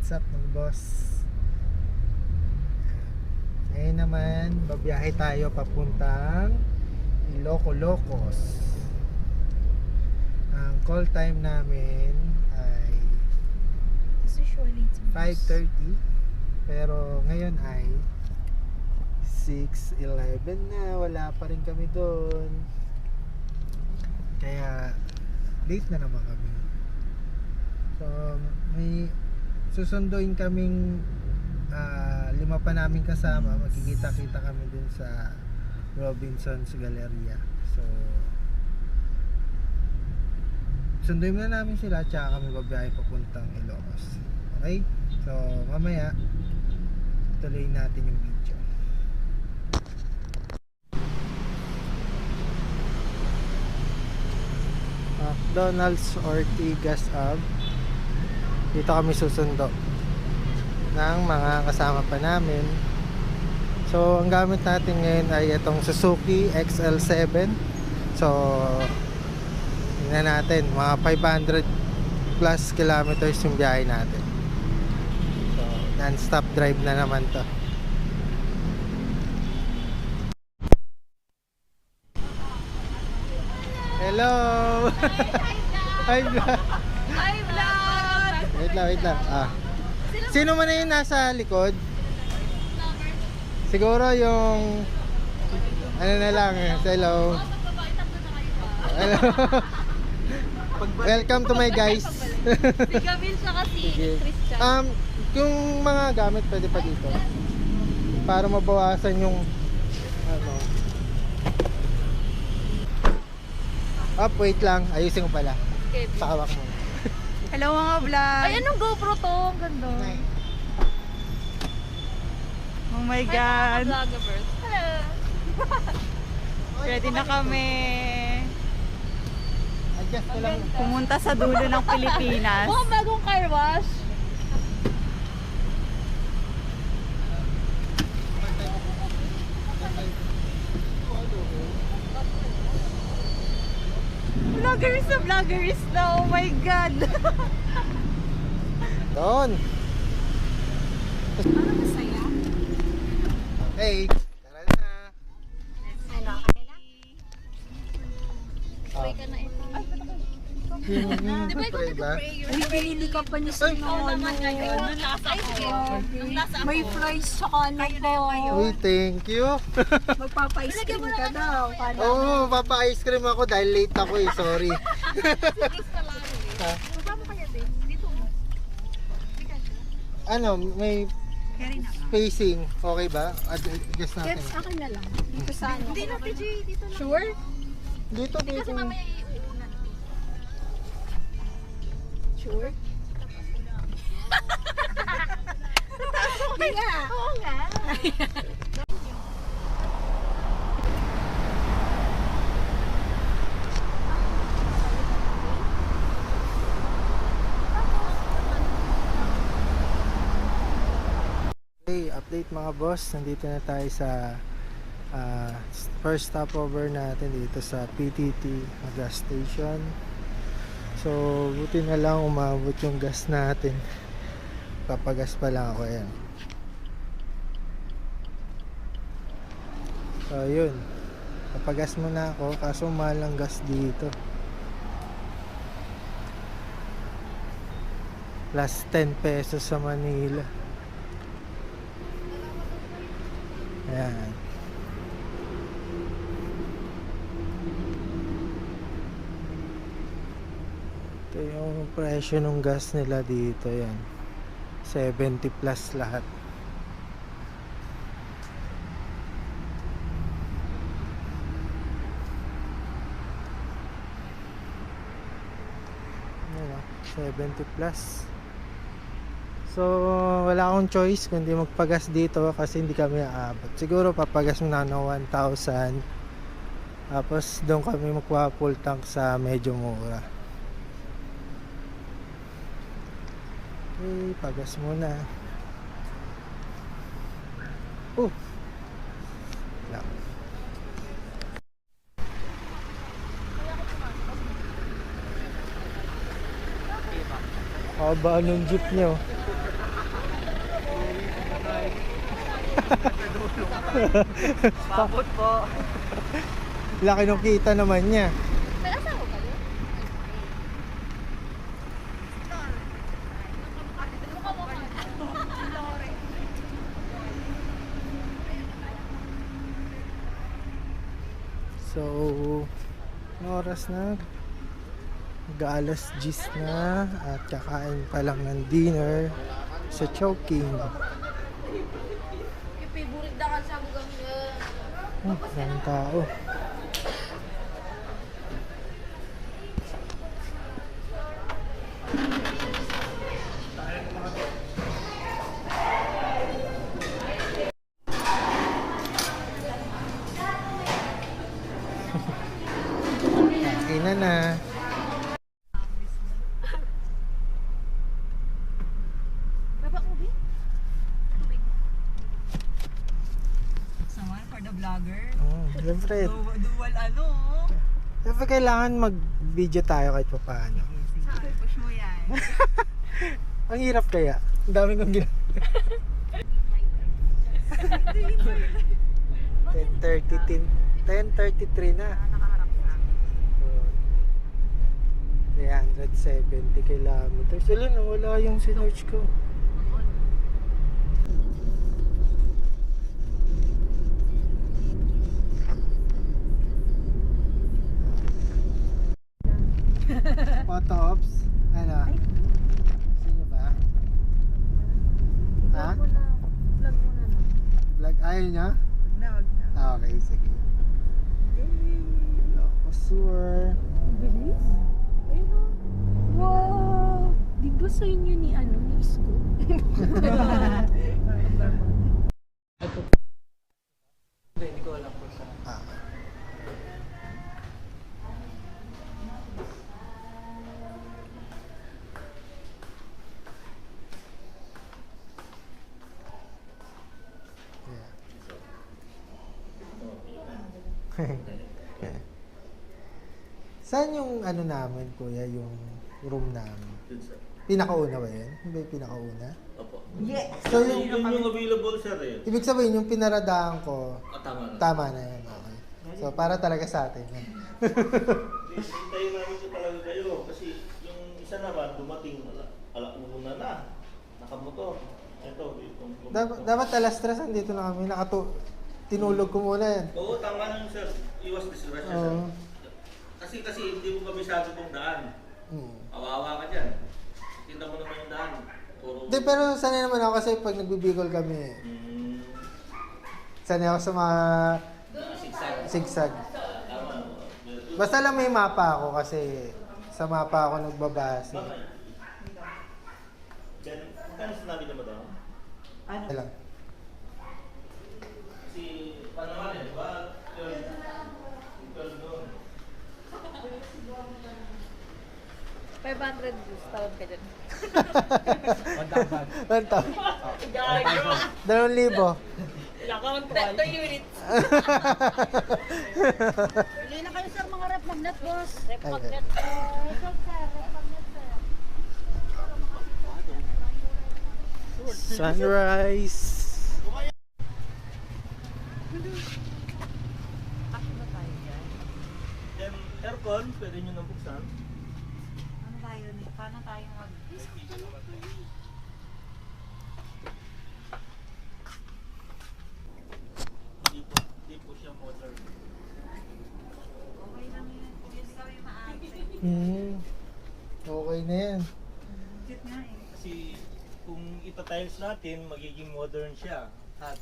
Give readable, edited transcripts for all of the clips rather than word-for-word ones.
What's up mga boss? Ngayon naman, babiyahe tayo papuntang Ilocos. Ang call time namin ay 5:30, pero ngayon ay 6:11 na. Wala pa rin kami doon, kaya late na naman kami. So may susunduin kaming 5 pa namin kasama. Magkikita-kita kami dun sa Robinson's Galleria. So sunduin na namin sila, tsaka kami babiyahe papuntang Ilocos. Okay? So mamaya tuloy natin yung video. McDonald's Ortigas Ave. Dito kami susundo ng mga kasama pa namin. So ang gamit natin ngayon ay itong Suzuki XL7. So tingnan natin, mga 500 plus kilometers yung biyahe natin. So non-stop drive na naman to. Hello. Hi vlog. Hi vlog. Wait lang. Sino man na yun nasa likod? Siguro yung ano na lang. Hello. Hello. Welcome to my guys. Si Gavin siya kasi Christian. Yung mga gamit pwede pa dito para mabawasan yung ano. Wait lang. Ayusin ko pala. Okay. Pakawak mo. Hello mga vlog! Ay, anong GoPro to? Ang ganda. Oh my Hi, God! mga vloggers. Hello. Ready na kami Adjust ko lang. pumunta sa dulo ng Pilipinas. Mukhang bagong car wash. Vloggers na! Oh my God! Doon. Ano masaya? Hey, tara na. Ano, kaya na? Pray ka na ito. Ay, di ba ikaw nag-prayer? Uy, pinili ka pa niya sa Oo naman ngayon. Ay, sige. May fries sa kanan ko. Uy, thank you. Magpapa-ice cream ka daw. Oo, papa-ice cream ako dahil late ako eh. Sorry. Kasama kaya din? Dito. Ano, may spacing. Okay ba? Adjust natin. Yes, akin na lang. Dito sa ano. Hindi na, TJ. Dito na. Sure? Dito, Hindi kasi dito. mamaya iuunan. Sure? Hindi nga. Oo nga. Okay, update mga boss. Nandito na tayo sa first stopover natin dito sa PTT gas station. So buti na lang umabot yung gas natin. Papagas pa lang ako yan. So yun, papagas muna ako kaso mahal ang gas dito. Plus 10 pesos sa Manila. Ayan. Ito yung presyo ng gas nila dito. Yan, 70 plus lahat. Yan, 70 plus. So wala akong choice kundi magpagas dito kasi hindi kami aabot. Siguro papagas muna ng 1,000. Tapos doon kami magpa-full tank sa medyo mura. Okay, pagas muna. Wala. Haba nung jeep nyo. Papot po. Laki nung kita naman niya. May asawa ka yun? So, anong oras na? Mag-alas 10 na at kakain pa lang ng dinner sa Chowking. Ipiburit na ka sa bugang Maraming tao. Kain na. Baba mo, Bi? Tubig. Naman for the vlogger. Siyempre, Dual ano. siyempre kailangan mag-video tayo kahit pa paano. Sige, push mo yan. Ang hirap kaya. Ang dami kong gina. 10:33 na. Nakaharap na. So, 370 kilometers. Wala na, wala yung sinerch ko. Photo ops? Ano? Sino ba? Ha? Vlog mo na. Vlog? Ayaw niya? Wag na, wag na. Ah, okay, sige. Locosur. Bilis? Ayun o. Wow! Di ba sa inyo ni Isko? Hindi ko alam kung saan. Ah. Yeah. Saan yung ano namin, kuya, yung room namin? Yun, sir. Pinakauna ba yun? Hindi ba yung pinakauna? Opo. Yes! So Yun yung, yung available, sir, eh. ibig sabihin yung pinaradaan ko, Tama na. tama na yun, okay. So para talaga sa atin yun. Hintayin namin ko talaga kayo. Kasi yung isa naman, dumating, alauna na. Nakamotor. Ito, itong... Dapat alas 3 andito na kami, tinulog ko muna yan. Oo, tama na yun, sir. Iwas disgrasya, sir. Oo. Kasi hindi mo kabisado tong daan. Hmm. Kawawa ka dyan. Tinta mo naman yung daan. Puro... Hindi, pero sanay naman ako kasi pag nagbibigol kami, Hmm, sanay ako sa mga Sigsag. sigsag. Tama. Basta lang may mapa ako kasi sa mapa ako nagbabase. Bakit? Then, magkano sinabi niya mo daw? Ano? Lang. Kasi, paano nga eh, ba? Doon. 500 views. Tawad ka dyan. 1,000. 2,000. Account 2 units. Bili na kayo sir mga rep magnet boss. Rep magnet. Sunrise. Then, aircon, pwede nyo nang buksan. Ano tayo ni? Paano tayo mag... Hindi po siya modern. Okay lang yun. Kung yun ikaw yung maagi. Okay na yan. Cute nga eh. Kasi, kung ita-tiles natin, magiging modern siya. At,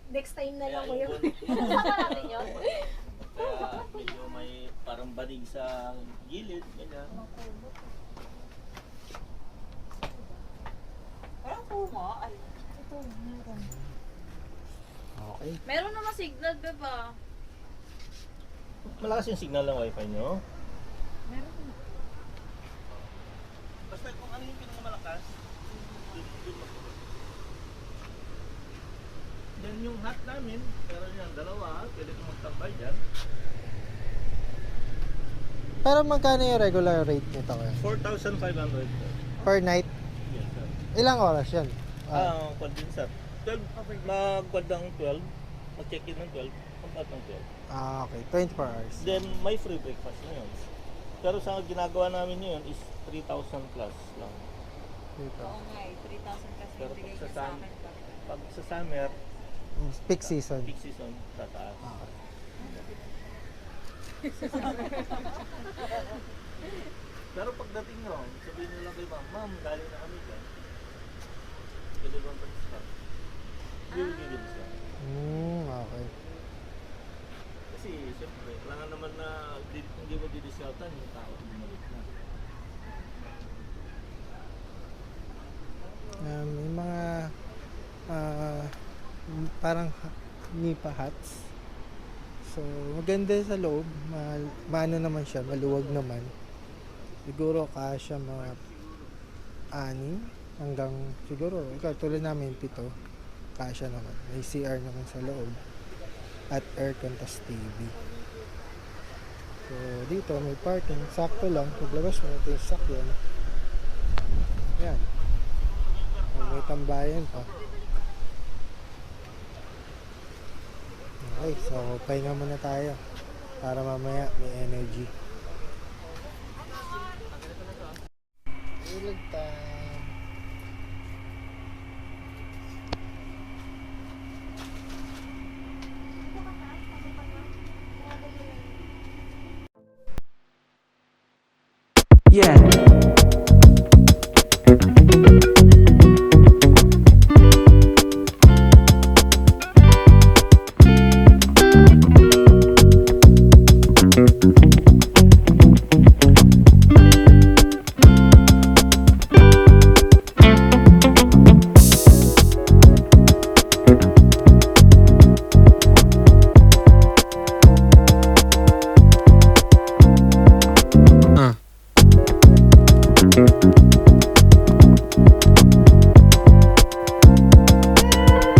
Next time na lang kaya kuya. Kasama natin yun. kaya medyo may parang banig sa gilid, ganyan. Parang kuma. Ay, Ito, meron. Okay. Meron naman signal, beba. Malakas yung signal ng wifi nyo? Meron. Basta kung ano yung pinakamalakas, dun mag- Yan yung hot namin, pero yan, dalawa, pwede kong magtambay dyan. Pero magkano yung regular rate nito kuya? 4,500. Per night? Yes, sir. Ilang oras yan? Condenser. 12, mag-quad ng 12, mag-check-in ng 12, mag-out ng 12. Okay, 24 hours. Then, may free breakfast na yun. Pero sa ginagawa namin ngayon is 3,000 plus lang. Dito. Oo nga eh, 3,000 plus Pero bibigay pag niya sa sa sun- akin. Pag sa summer, Peak season. peak season, tataas. Pero pagdating nyo, sabihin nyo lang kay ma'am, ma'am, galing na kami dyan. Dalawang discount. Yung bibig discount. Okay. Kasi, siyempre, kailangan naman na hindi mo didiscountan yung tao. Bumalik na. May mga parang nipa huts. So, maganda sa loob. Maano naman siya, maluwag naman. Siguro kasya mga 6 hanggang siguro, ikaw tulad namin 7. Kasya naman. May CR naman sa loob. At aircon tas TV. So, dito may parking. Sakto lang. Paglabas mo natin yung sakyan. Yan. May tambayan pa. Okay, so pahinga muna tayo para mamaya may energy. Ilog time.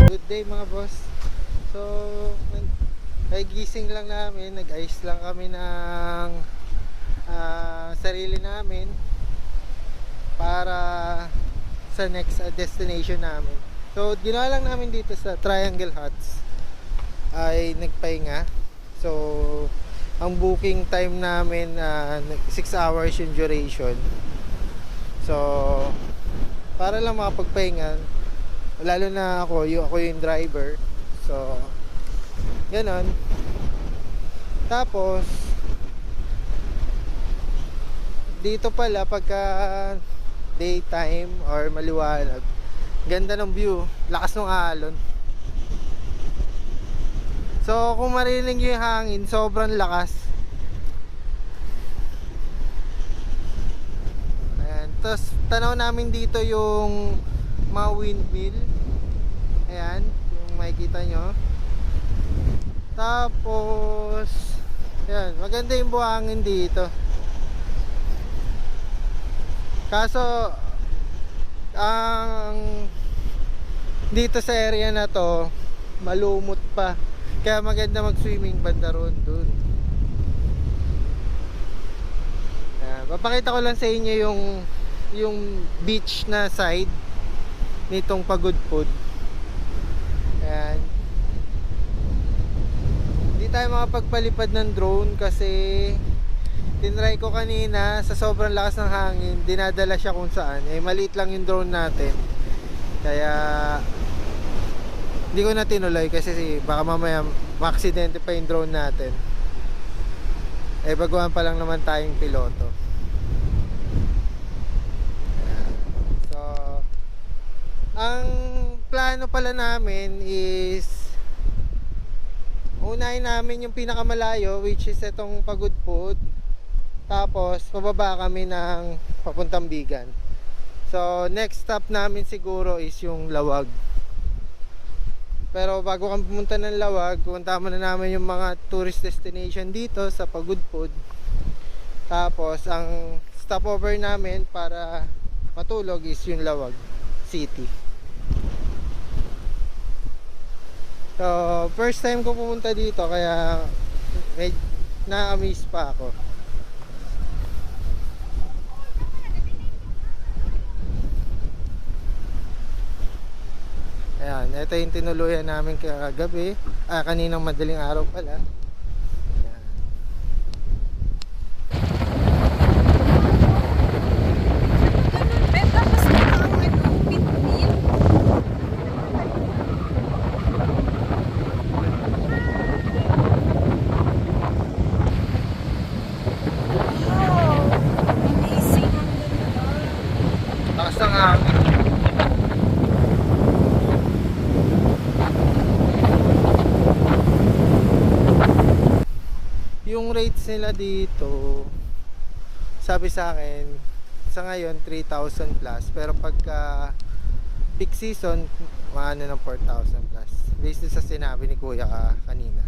Good day mga boss. So, ay gising lang namin, nag-ayos lang kami ng sarili namin para sa next destination namin. So, ginawa lang namin dito sa Triangle Huts ay nagpahinga. So, ang booking time namin 6 hours yung duration. So, para lang makapagpahinga, lalo na ako yung driver. So, ganon. Tapos, dito pala pagka daytime or maliwanag, ganda ng view, lakas ng alon. So, kung marinig nyo yung hangin, sobrang lakas. Ayan. Tapos, tanaw namin dito yung mga windmill. Ayan, yung makikita nyo. Tapos, ayan, maganda yung buhangin dito. Kaso, ang dito sa area na to, malumot pa. Kaya maganda mag-swimming banda roon dun. Ayan, papakita ko lang sa inyo yung beach na side nitong Pagudpud. Ayan. Hindi tayo makapagpalipad ng drone kasi tinry ko kanina, sa sobrang lakas ng hangin, dinadala siya kung saan. Eh maliit lang yung drone natin. Kaya hindi ko na tinuloy kasi baka mamaya maaksidente pa yung drone natin. Eh baguhan pa lang naman tayong piloto. Ayan. So, ang plano pala namin is unahin namin yung pinakamalayo, which is itong Pagudpud. Tapos pababa kami ng papuntang Bigan. So next stop namin siguro is yung Lawag. Pero bago kami pumunta ng Lawag, pupunta muna namin yung mga tourist destination dito sa Pagudpud. Tapos ang stopover namin para matulog is yung Lawag City. So first time ko pumunta dito kaya na-amaze pa ako. Ayan, ito yung tinuluyan namin kagabi. Kaninang madaling araw pala. Ayan. Ganun, bet. Tapos ang windmill. Wow! Amazing. Ang ganda. Takas ng hangin. Yung rates nila dito, sabi sa akin, sa ngayon 3,000 plus, pero pagka peak season, maano ng 4,000 plus. Based sa sinabi ni Kuya kanina.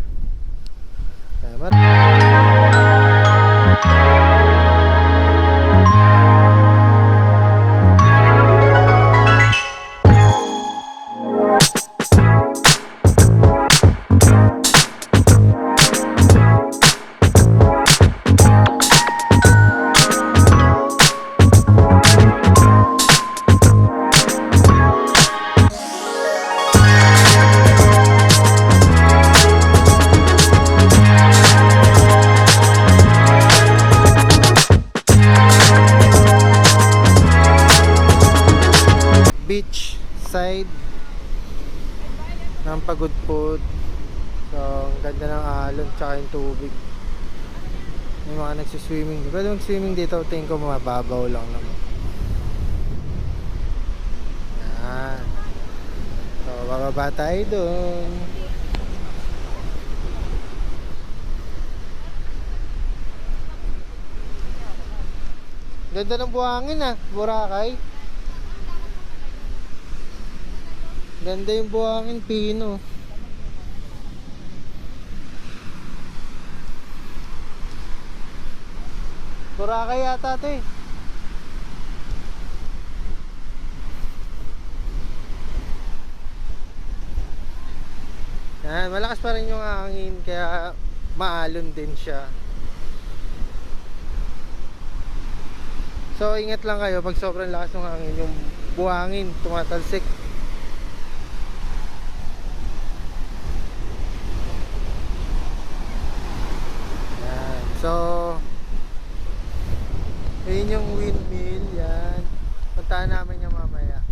Beach side ng Pagudpud. So, ang ganda ng alon tsaka yung tubig. May mga nagsiswimming. Pwede mag-swimming dito. Tingin ko mababaw lang naman. Yan. So, bababa tayo dun. Ganda ng buhangin Boracay. Ganda yung buhangin, pino. Boracay yata ito eh. Yan, malakas pa rin yung hangin kaya maalon din siya. So ingat lang kayo pag sobrang lakas ng hangin, yung buhangin tumatalsik. So, yun yung windmill, yan. Puntahan namin yung mamaya.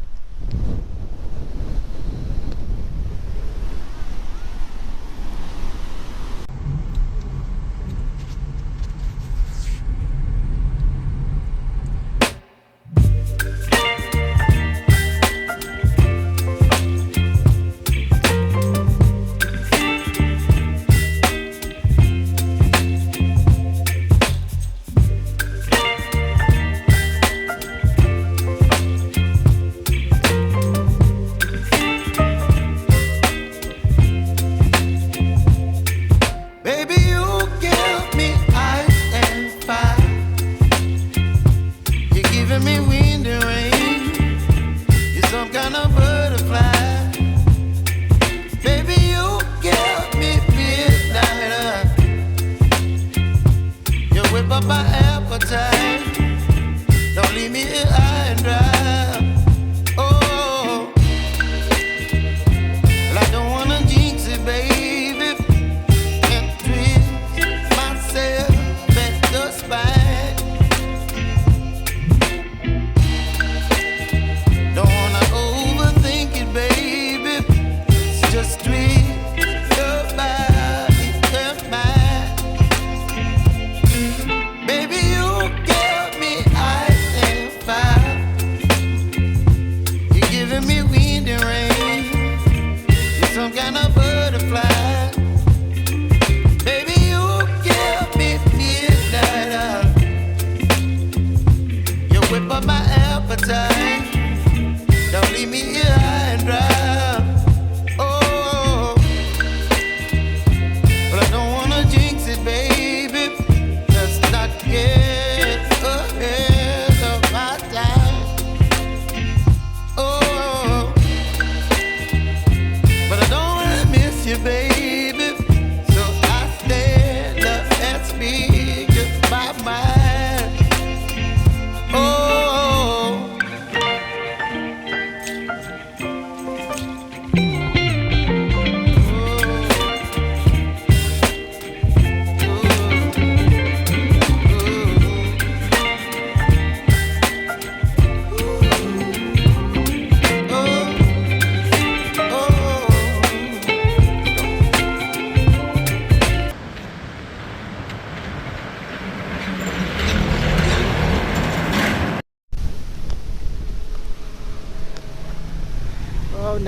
Baby,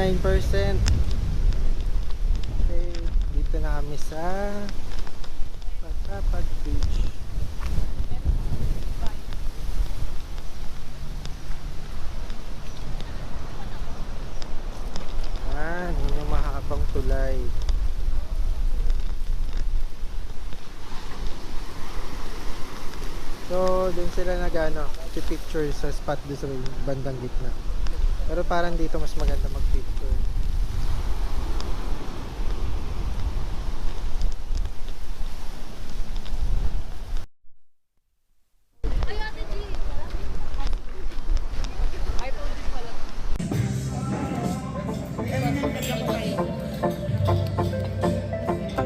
99%. Okay, dito na kami sa Patapag Beach. Yun yung mahabang tulay. So, dun sila nag-ano, picture sa spot doon sa bandang gitna. Pero parang dito mas maganda mag-picture.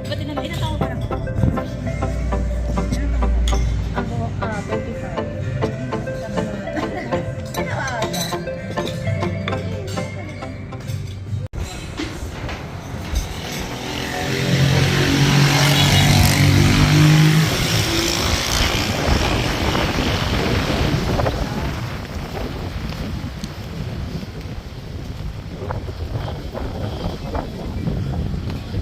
Ba't ilan taon ka na? Ako, 25.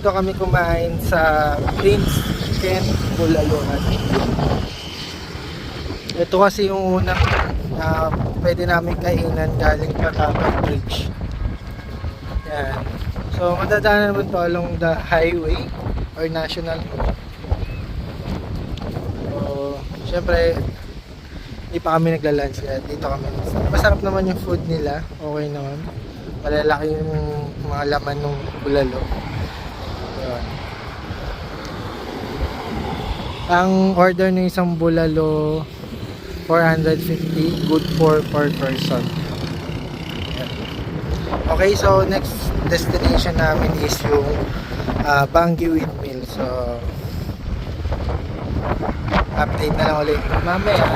Dito kami kumain sa Prince Ken Bulaluhan. Ito kasi yung unang na pwede namin kainan galing Patapag Bridge. Yan. So madadaanan naman to along the highway or national road. So syempre hindi pa kami nagla-lunch kaya dito kami. Masarap naman yung food nila. Okay naman. Malalaki yung mga laman ng bulalo. Yun. Ang order ng isang bulalo 450, good for per person. Yan. Okay, so next destination namin is yung Bangi Windmill. So update na lang ulit mamaya.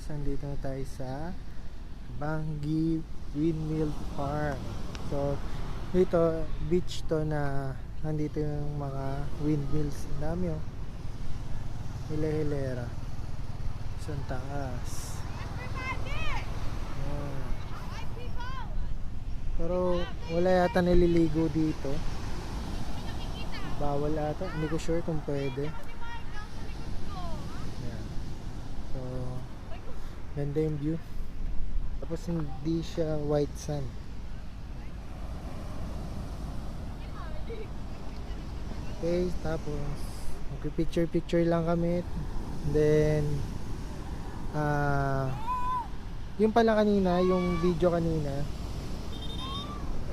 Nandito na tayo sa Bangi Windmill Park. So dito beach to na nandito yung mga windmills. Ang dami oh. Hila-hilera. Sa taas. Ayan. Pero wala yata naliligo dito. Bawal ata. Hindi ko sure kung pwede. Ayan. So ganda yung view. Tapos hindi siya white sand. Okay, tapos magpipicture-picture lang kami. Then yung pala kanina, yung video kanina,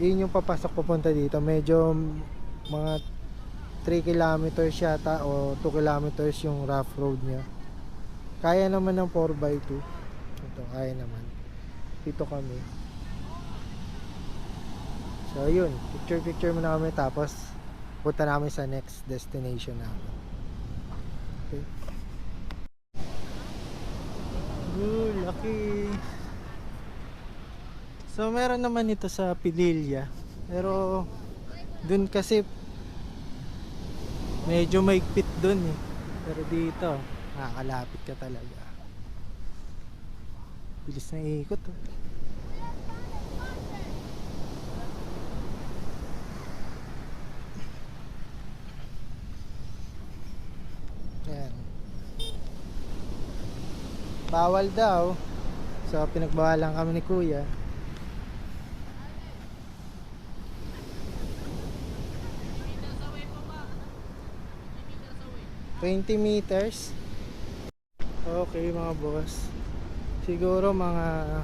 yun yung papasok pupunta dito. Medyo mga 3 kilometers yata o 2 kilometers yung rough road niya. Kaya naman ng 4x2. Ito, kaya naman. Dito kami. So yun, picture muna kami tapos punta namin sa next destination namin. Okay. Lucky. So meron naman ito sa Pililla. Pero dun kasi medyo maigpit dun eh. Pero dito, nakakalapit ka talaga. Bilis na ikot oh. bawal daw. So pinagbawalan kami ni kuya. $20 meters. Okay mga boss. Siguro mga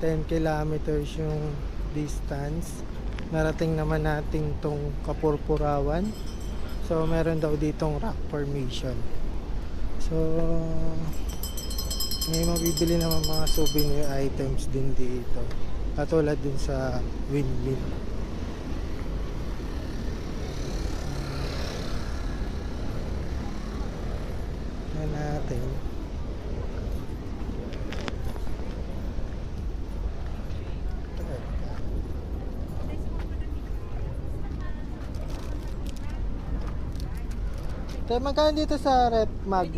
10 kilometers yung distance. Narating naman natin tong Kapurpurawan. So meron daw ditong rock formation. So may mabibili naman mga souvenir items din dito. Katulad din sa windmill. Yan natin. Kaya magkano dito sa rep mag?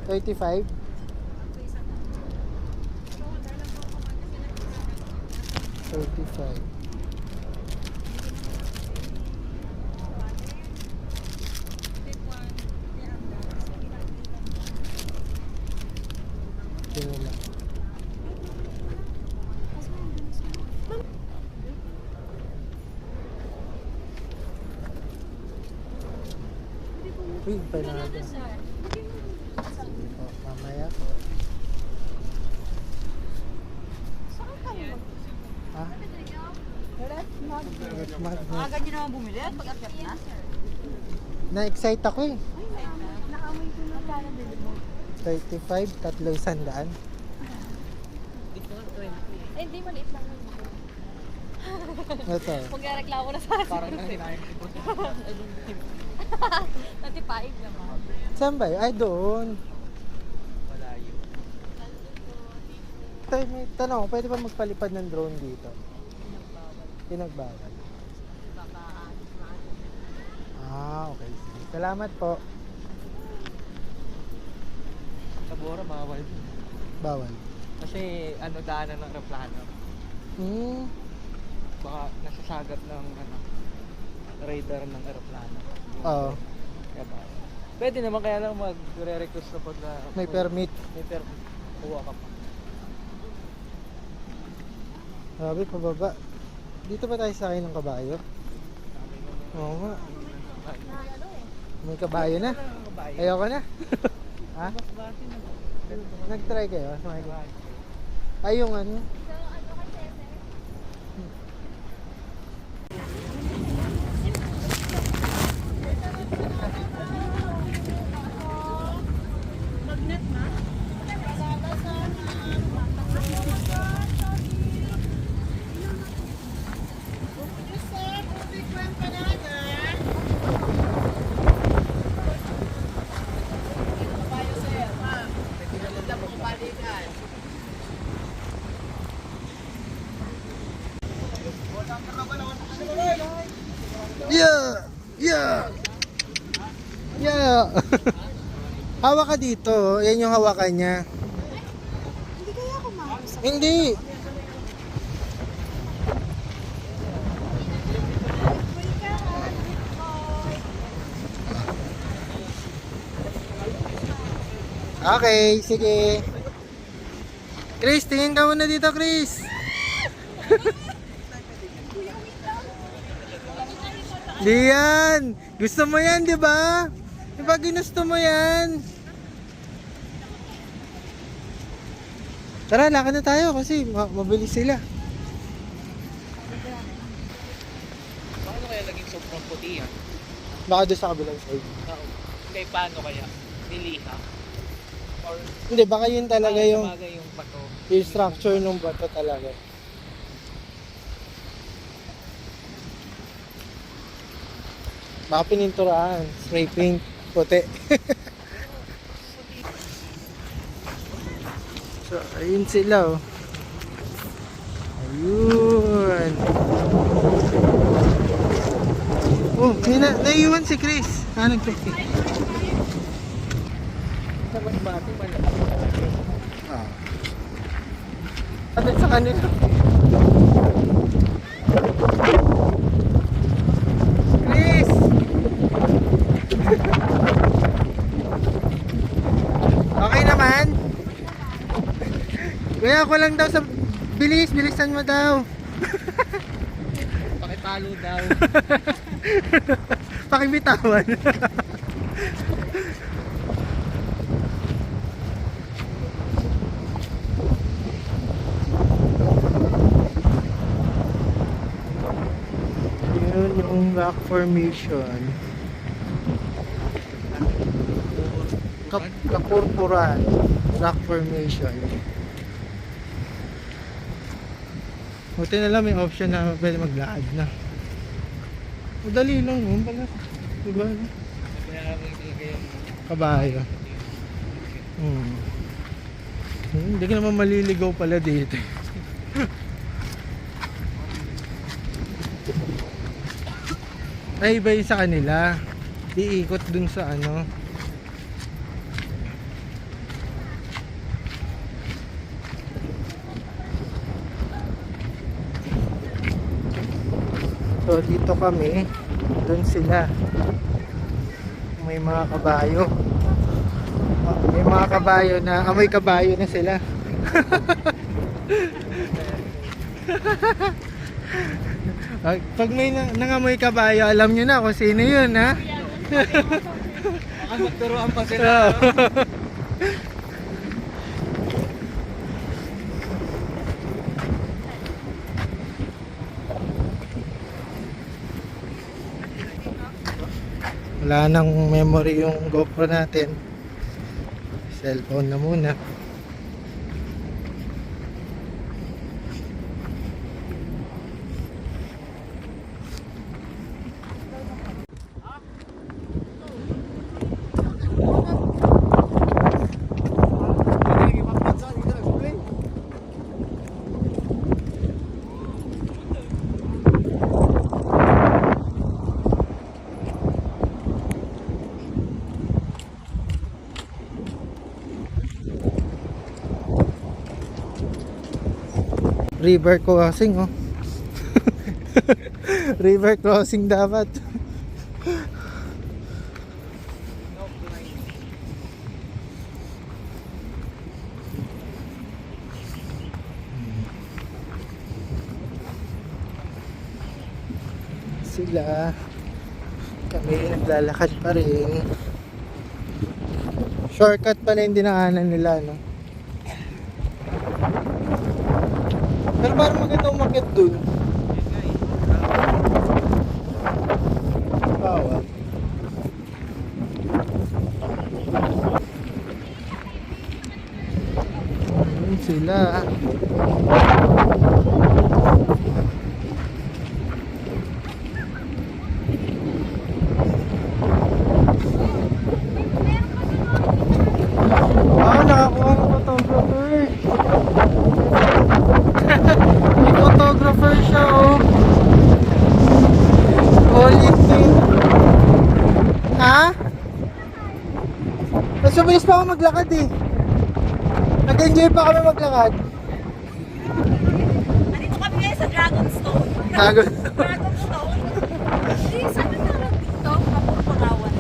35? 35. Tingnan lang. Uy, panado. Oh, mamaya po. Ha? Agad nyo naman bumili at pag-akyat na. Na-excite ako eh. Naamoy ko na pala din mo. 35, 300. Eh, hindi maliit lang. Ito. Magreklamo na sa akin. Parang nangyayari ko. Natipaig naman. Saan ba yun? Ay, doon. Malayo. Tay, may tanong, pwede ba magpalipad ng drone dito? Pinagbawal. Ah, okay. Sige. Salamat po. Sa Bora, bawal. Bawal. Kasi ano, daanan ng aeroplano. Baka nasasagap ng radar ng aeroplano. Oo. Kaya bawal. Pwede naman, kaya lang mag-re-request na pag May permit. may permit. Kuha ka pa. Sabi, pababa. Dito ba tayo sakay ng kabayo? Oo nga. May kabayo na. Ayoko na. Ha? Nag-try kayo? Ay, yung ano? Yeah! Yeah! Yeah! Hawak ka dito. Yan yung hawakan niya. Hindi kaya ako mausap. Hindi! Okay, sige. Chris, tingin ka muna dito, Chris. Di yan. Gusto mo yan, di ba? Di ba ginusto mo yan? Tara, lakad na tayo kasi mabilis sila. Paano kaya naging sobrang puti yan? Baka doon sa kabilang side. Hindi, paano kaya? Niliha? Or Hindi, baka yun talaga yung bagay yung bato? structure ng bato talaga. Baka pininturahan, spray paint, puti. So, ayun sila oh. Ayun. Oh, naiiwan si Chris. Nagpikit. Sa mas bati pala. Ah. Ano sa kanila? Chris! Okay naman? Kaya ako lang daw sa... Bilis, bilisan mo daw. Pakipalo daw. Pakibitawan. Yun yung rock formation. Kapurpuran rock formation. Buti na lang may option na pwede maglakad na. Madali lang yun pala. Diba? Kaya talaga yung Kabayo. Hindi ka naman maliligaw pala dito. Ay, iba yun sa kanila. Iikot dun sa ano. So dito kami, dun sila. May mga kabayo. May mga kabayo na, amoy kabayo na sila. Pag may nangamoy kabayo, alam nyo na kung sino yun, ha? baka magturuan pa sila. Wala nang memory yung GoPro natin. Cellphone na muna. River crossing, oh. River crossing dapat. Sila, kami naglalakad pa rin. Shortcut pala yung dinaanan nila, no? Pero parang maganda umakyat dun. Bawal. Ayun sila. Nakakuha ng photographer. May photographer siya, oh. Ulit din. Ha? Mas mabilis pa ako maglakad eh. Nag-enjoy pa kami maglakad. Nandito kami ngayon sa Dragonstone. Dragonstone. Dragonstone. Hindi, saan ang tawag dito? Kapurpurawan.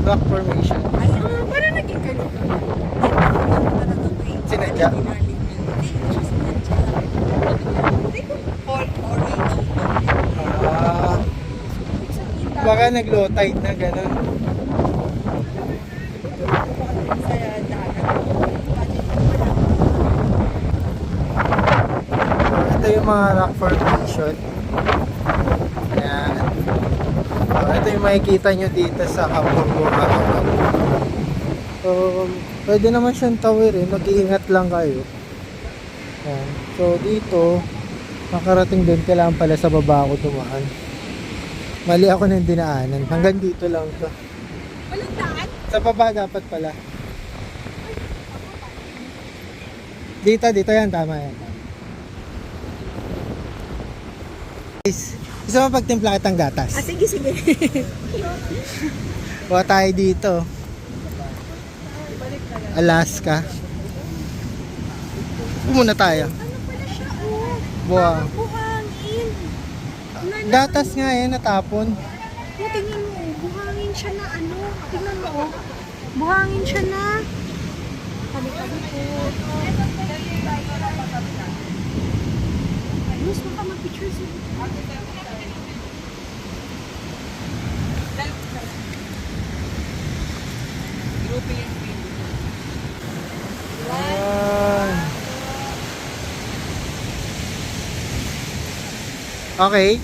Rock formation. Ayun, parang naging ganito. Sinadya. Baka nag-low tide na gano'n. Ito yung mga rock formation. Ayan. Ito yung makikita nyo dito sa Kapurpura. So, pwede naman siyang tawirin. Mag-iingat lang kayo. Ayan. So, dito, makarating din, kailangan pala sa baba ako dumaan. Mali ako ng dinaanan. Hanggang dito lang to. Walang daan? Sa baba dapat pala. Dito yan. Tama yan. Guys, gusto mo pagtimpla kitang gatas? Sige, sige. Kuha tayo dito. Alaska. Muna tayo. Ano pala siya, oh? Buha. Buhangin. Gatas nga yan, natapon. Oh, tingnan mo, buhangin siya na ano. Tingnan mo, oh. Buhangin siya na. Tabi-tabi po. Okay.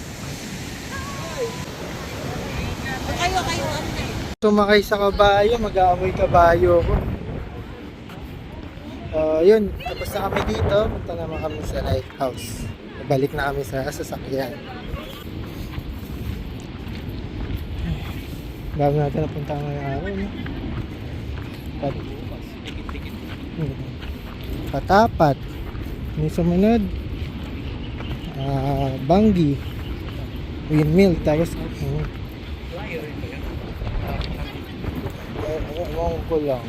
Tumakay sa kabayo, mag-aamoy kabayo ko. Yun, tapos na kami dito. Punta naman kami sa lighthouse. Balik na kami sa sasakyan. Bago natin napunta ngayong araw, no? Patapat. Yung sumunod, Bangi. Windmill. Tapos, ewan ko lang.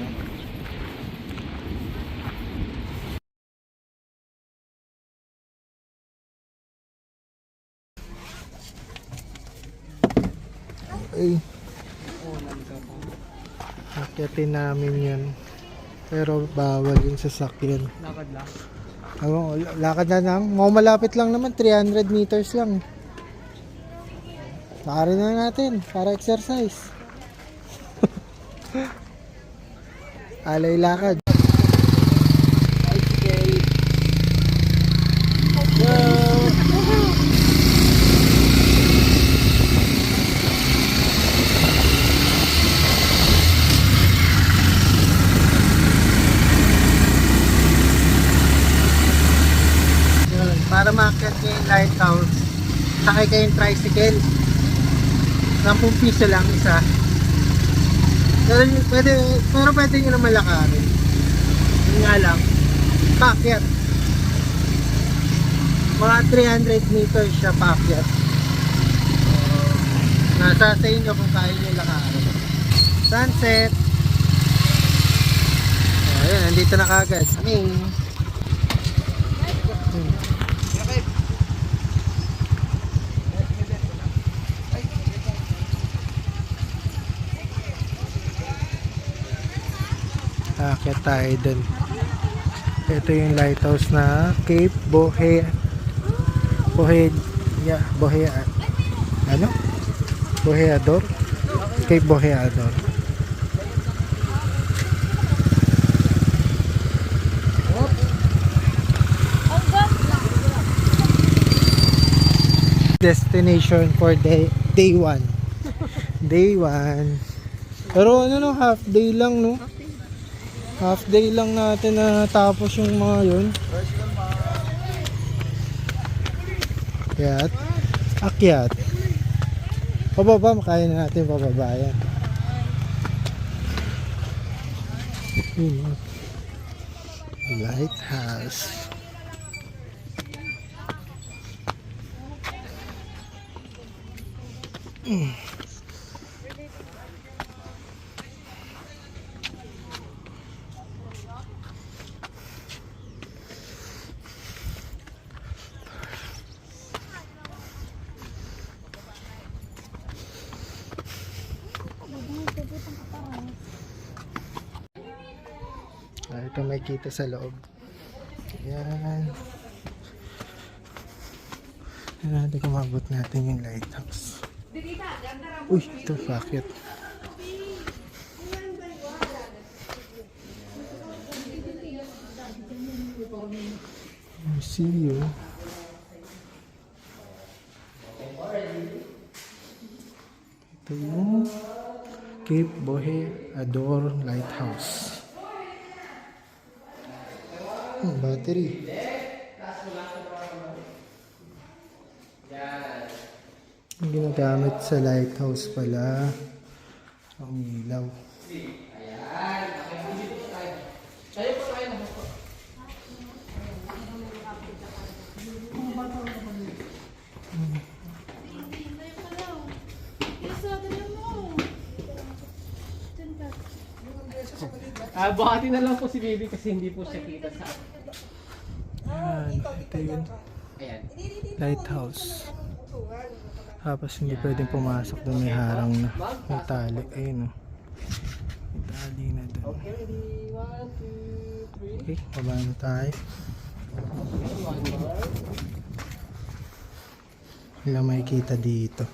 Ay. Akyatin namin yan. Pero bawal yung sasakyan. Lakad lang. Lakad na lang. Mga malapit lang naman. 300 meters lang. Lakarin na natin para exercise. Alay lakad. Para maakyat nyo yung lighthouse, sakay kayong tricycle. 10 piso lang isa. Pero pwede nyo naman lakarin. Yun nga lang, paakyat. Mga 300 meters siya paakyat. Nasa sa inyo kung kaya nyo lakarin. Sunset. Ayan, nandito na kagad. Aakyat tayo dun. Ito yung lighthouse na Cape Boheador. Cape Boheador. Destination for day 1. Day 1. Pero half day lang, no? Half day lang natin na tapos yung mga yun. Akyat. Pababa, makaya na natin pababa yan. Lighthouse. Ito may kita sa loob. Ayan. Ayan natin kung mabot natin yung lighthouse. Uy, ito bakit? See you. Ito yung Cape Boheador Lighthouse. Battery. Ang ginagamit sa lighthouse pala ang ilaw. Buhati na lang po si Baby kasi hindi po siya kita sa Ayan, ito yung lighthouse. Tapos hindi pwedeng pumasok doon, may harang na. May tali. Ayun o. May tali na doon. Okay, baba na tayo. Wala makikita dito.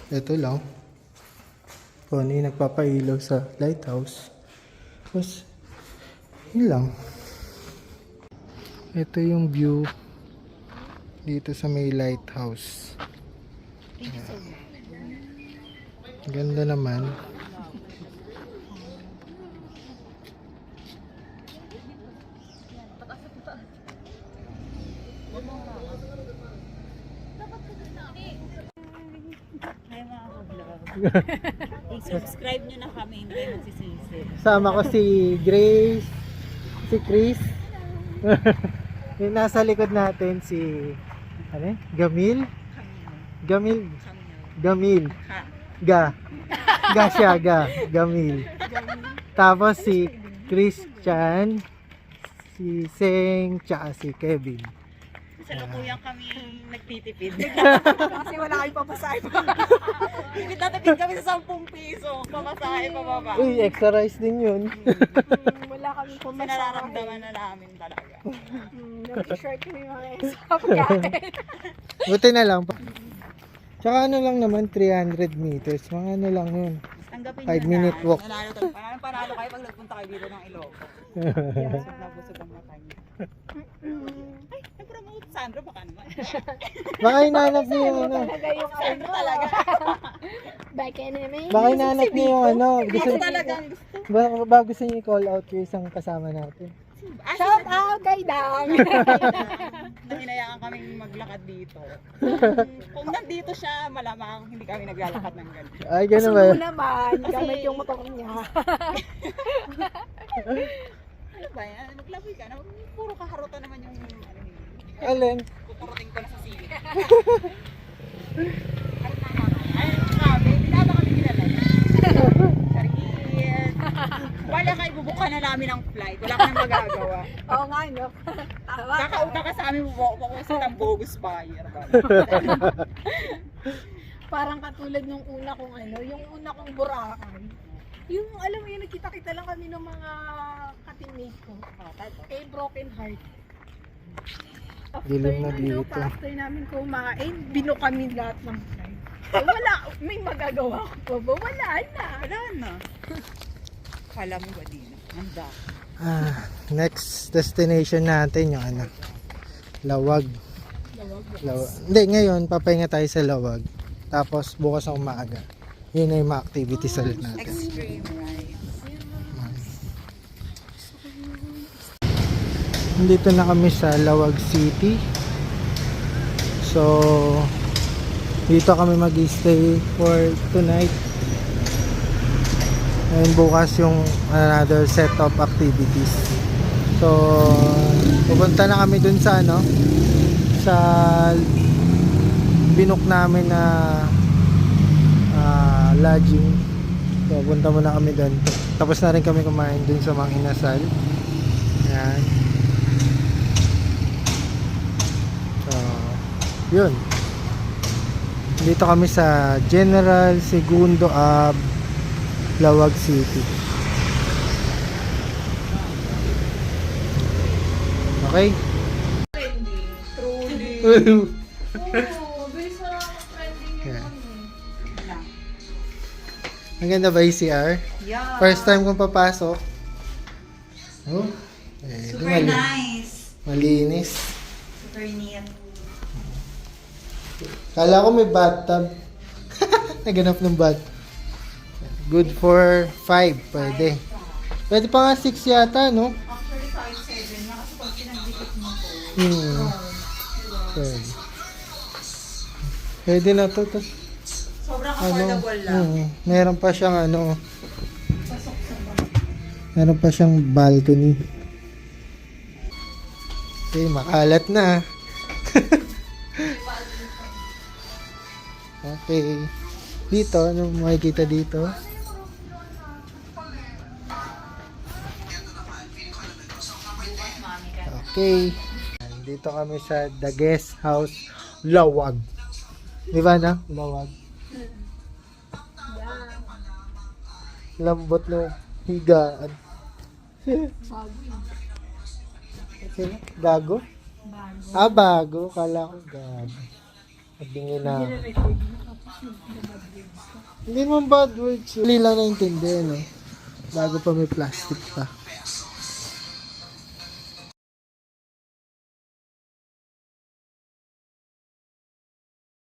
Ito lang. Kung ano yung nagpapailaw sa lighthouse. Tapos, yun lang. Ito yung view dito sa may lighthouse. Ganda naman. Hi mga vlog. I-subscribe nyo na kami, hindi magsisisi. Sama ko si Grace, si Chris. Yung nasa likod natin si ano? Gamil? Gamil. Gamil. Ga. Ga siya, ga. Gamil. Tapos si Christian, si Seng, tsaka si Kevin. Salukuyang kami nagtitipid. Kasi wala kayong papasahe pa. Tipid na tipid kami sa 10 piso. Pamasahe pa baba. Uy, extra rice din yun. Wala kami Kasi nararamdaman na namin talaga. Nag-short kami mga pagkain. Buti na lang. Tsaka ano lang naman, 300 meters. Mga ano lang yun. Tanggapin 5-minute nyo walk. na. Panalo kayo pag nagpunta kayo dito ng Ilocos. Busog na busog ang mata nyo. Ay, nag-promote Sandro baka naman. Baka hinanap niyo yung ano. Talaga yung Sandro talaga. back enemy. Baka hinanap niyo yung ano. Gusto, Gusto talagang gusto. baka gusto niyo i-call out yung isang kasama natin. Shout out kay Dang. Nahinayaan kaming maglakad dito. Kung nandito siya, malamang hindi kami naglalakad ng ganito. Ay, gano'n ba? Sumo naman. Gamit yung motor niya. Ano ba yan? Maglaboy ka na. Puro kaharutan naman yung ano yun. Alin? Kukurutin ko na sa silid. Ay, kami. Binaba kami kilala. Charit. Wala ka, ibubuka na namin ang flight. Wala ka nang magagawa. Oo nga, no? Tawa. Kakauta ka sa amin, bubuka ko sa bogus buyer. Parang katulad nung una kong ano, yung una kong Boracay. Yung alam mo yun, nagkita-kita lang kami ng mga ka-teammate ko. Eh, broken heart. Dilim na ano, dito. after namin kumain, bino kami lahat ng flight. Eh, wala, may magagawa ko pa ba? Wala na. Wala na. Kala mo ba din? Handa. Next destination natin yung ano. Lawag. Lawag. Hindi, ngayon papahinga tayo sa Lawag. Tapos bukas ng umaga. Yun na yung mga activities ulit natin. Extreme, right? Nandito na kami sa Lawag City. So, dito kami mag-stay for tonight. And bukas yung another set of activities. So, pupunta na kami dun sa ano, sa binook namin na lodging. So, punta muna kami dun. Tapos na rin kami kumain dun sa Mang Inasal. Yan. So, yun. Dito kami sa General Segundo Ave, Lawag City. Okay? Yeah. Ang ganda ba yung CR? Yeah. First time kong papasok. Oh, Super nice. malinis. Super neat. Kala ko may bathtub. Naganap ng bath. Good for 5, pwede. Pwede pa nga 6 yata, no? Actually, 5-7 na kasi pag pinagdikit mo to. Pwede. Pwede na to. Tas, Sobrang affordable lang. meron pa siyang ano. Meron pa siyang balcony. Okay, makalat na. Okay. Dito, ano makikita dito? Okay. Dito kami sa The Guest House Lawag. Di ba na? Lawag. Lambot no higaan. Sino? Gago? Bago. Kala ko gago. Sabingin na. Hindi naman bad words. Hindi lang naintindihan, no? Bago pa may plastic pa.